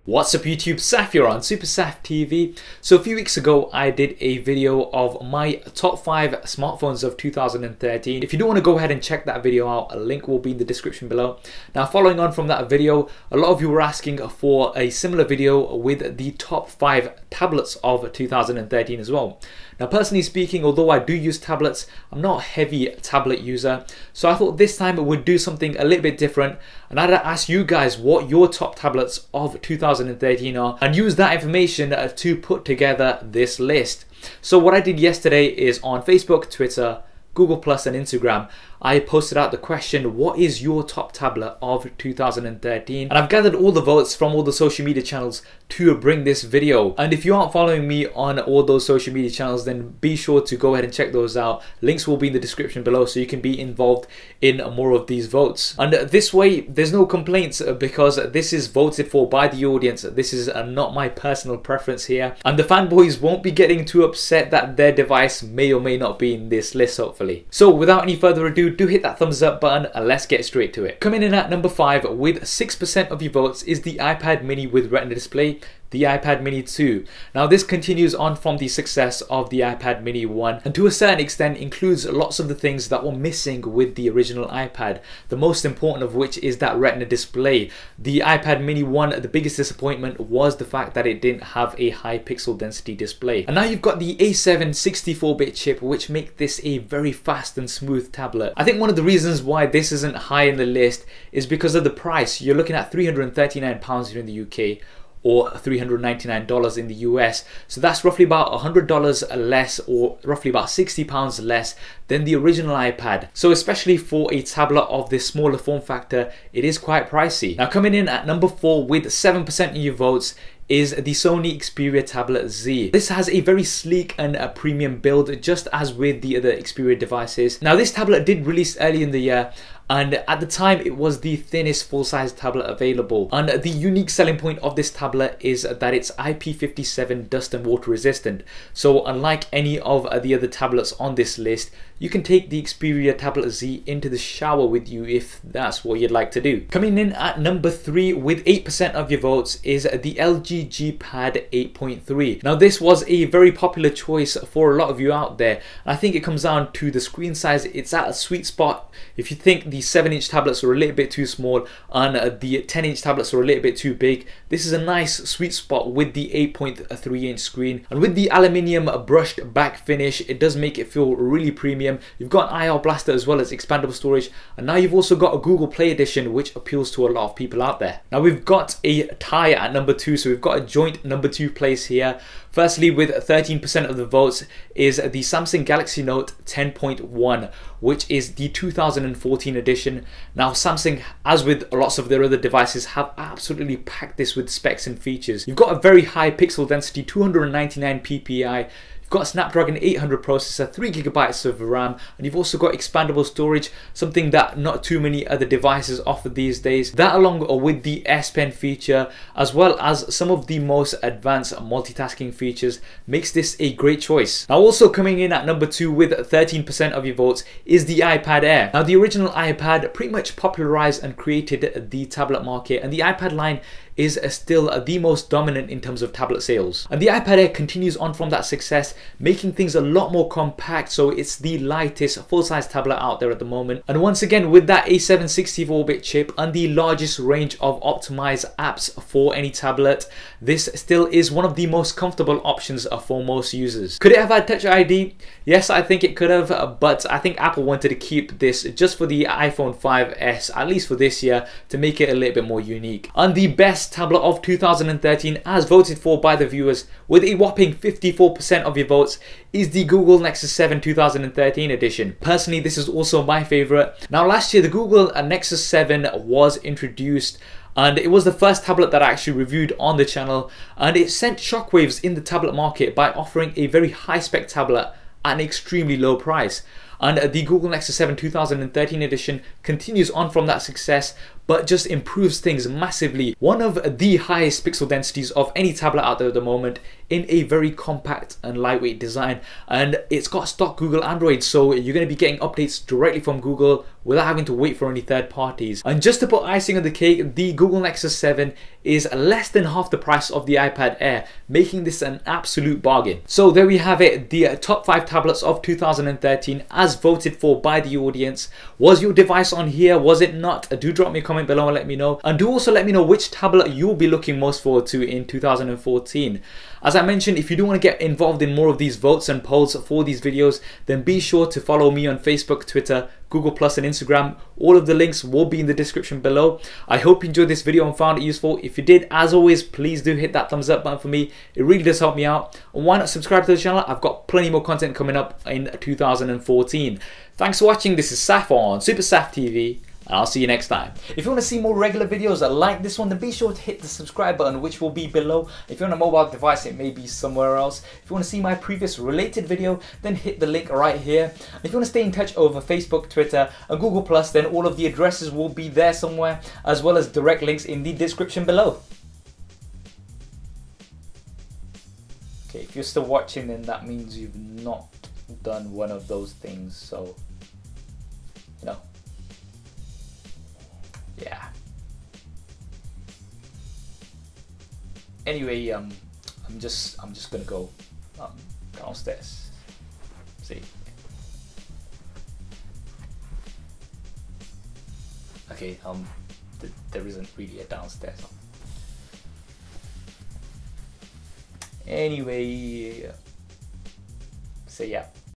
What's up YouTube, Saf here on Super Saf TV. So a few weeks ago I did a video of my top 5 smartphones of 2013. If you do want to go ahead and check that video out, a link will be in the description below. Now following on from that video, a lot of you were asking for a similar video with the top 5 tablets of 2013 as well. Now personally speaking, although I do use tablets, I'm not a heavy tablet user. So I thought this time we'd do something a little bit different and I'd ask you guys what your top tablets of 2013 are and use that information to put together this list. So what I did yesterday is on Facebook, Twitter, Google Plus and Instagram, I posted out the question, what is your top tablet of 2013? And I've gathered all the votes from all the social media channels to bring this video. And if you aren't following me on all those social media channels, then be sure to go ahead and check those out. Links will be in the description below so you can be involved in more of these votes. And this way, there's no complaints because this is voted for by the audience. This is not my personal preference here. And the fanboys won't be getting too upset that their device may or may not be in this list, hopefully. So without any further ado, do hit that thumbs up button and let's get straight to it. Coming in at number 5 with 6% of your votes is the iPad mini with Retina display, the iPad mini 2. Now this continues on from the success of the iPad mini 1 and to a certain extent includes lots of the things that were missing with the original iPad. The most important of which is that Retina display. The iPad mini 1, the biggest disappointment was the fact that it didn't have a high pixel density display. And now you've got the A7 64-bit chip which make this a very fast and smooth tablet. I think one of the reasons why this isn't high in the list is because of the price. You're looking at £339 here in the UK or $399 in the US. So that's roughly about $100 less or roughly about £60 less than the original iPad. So especially for a tablet of this smaller form factor, it is quite pricey. Now coming in at number 4 with 7% of your votes is the Sony Xperia Tablet Z. This has a very sleek and a premium build just as with the other Xperia devices. Now this tablet did release early in the year and at the time it was the thinnest full-size tablet available. And the unique selling point of this tablet is that it's IP57 dust and water resistant. So unlike any of the other tablets on this list, you can take the Xperia Tablet Z into the shower with you if that's what you'd like to do. Coming in at number 3 with 8% of your votes is the LG G Pad 8.3. Now this was a very popular choice for a lot of you out there. I think it comes down to the screen size. It's at a sweet spot. If you think the 7-inch tablets are a little bit too small and the 10-inch tablets are a little bit too big, this is a nice sweet spot with the 8.3-inch screen. And with the aluminium brushed back finish, it does make it feel really premium. You've got an IR blaster as well as expandable storage, and now you've also got a Google Play edition which appeals to a lot of people out there. Now we've got a tie at number 2, so we've got a joint number 2 place here. Firstly, with 13% of the votes is the Samsung Galaxy Note 10.1, which is the 2014 edition. Now Samsung, as with lots of their other devices, have absolutely packed this with specs and features. You've got a very high pixel density, 299 ppi. Got a Snapdragon 800 processor, 3GB of RAM, and you've also got expandable storage, something that not too many other devices offer these days. That along with the S Pen feature, as well as some of the most advanced multitasking features, makes this a great choice. Now also coming in at number 2 with 13% of your votes is the iPad Air. Now the original iPad pretty much popularized and created the tablet market, and the iPad line is still the most dominant in terms of tablet sales. And the iPad Air continues on from that success, making things a lot more compact, so it's the lightest full-size tablet out there at the moment. And once again, with that A7 64-bit chip and the largest range of optimized apps for any tablet, this still is one of the most comfortable options for most users. Could it have had Touch ID? Yes, I think it could have, but I think Apple wanted to keep this just for the iPhone 5S, at least for this year, to make it a little bit more unique. And the best tablet of 2013 as voted for by the viewers with a whopping 54% of your votes is the Google Nexus 7 2013 edition. Personally, this is also my favorite. Now last year the Google Nexus 7 was introduced and it was the first tablet that I actually reviewed on the channel, and it sent shockwaves in the tablet market by offering a very high spec tablet at an extremely low price. And the Google Nexus 7 2013 edition continues on from that success, but just improves things massively. One of the highest pixel densities of any tablet out there at the moment, in a very compact and lightweight design. And it's got stock Google Android, so you're going to be getting updates directly from Google without having to wait for any third parties. And just to put icing on the cake, the Google Nexus 7 is less than half the price of the iPad Air, making this an absolute bargain. So there we have it, the top 5 tablets of 2013 as voted for by the audience. Was your device on here? Was it not? Do drop me a comment below and let me know. And do also let me know which tablet you'll be looking most forward to in 2014. As I mentioned, if you do want to get involved in more of these votes and polls for these videos, then be sure to follow me on Facebook, Twitter, Google Plus and Instagram. All of the links will be in the description below. I hope you enjoyed this video and found it useful. If you did, as always, please do hit that thumbs up button for me. It really does help me out. And why not subscribe to the channel? I've got plenty more content coming up in 2014. Thanks for watching. This is Saf on Super Saf TV. And I'll see you next time. If you want to see more regular videos like this one, then be sure to hit the subscribe button, which will be below. If you're on a mobile device, it may be somewhere else. If you want to see my previous related video, then hit the link right here. If you want to stay in touch over Facebook, Twitter and Google Plus, then all of the addresses will be there somewhere, as well as direct links in the description below. Okay, if you're still watching, then that means you've not done one of those things, so you know. Yeah. Anyway, I'm just gonna go downstairs. See. Okay. There isn't really a downstairs. Anyway, so yeah.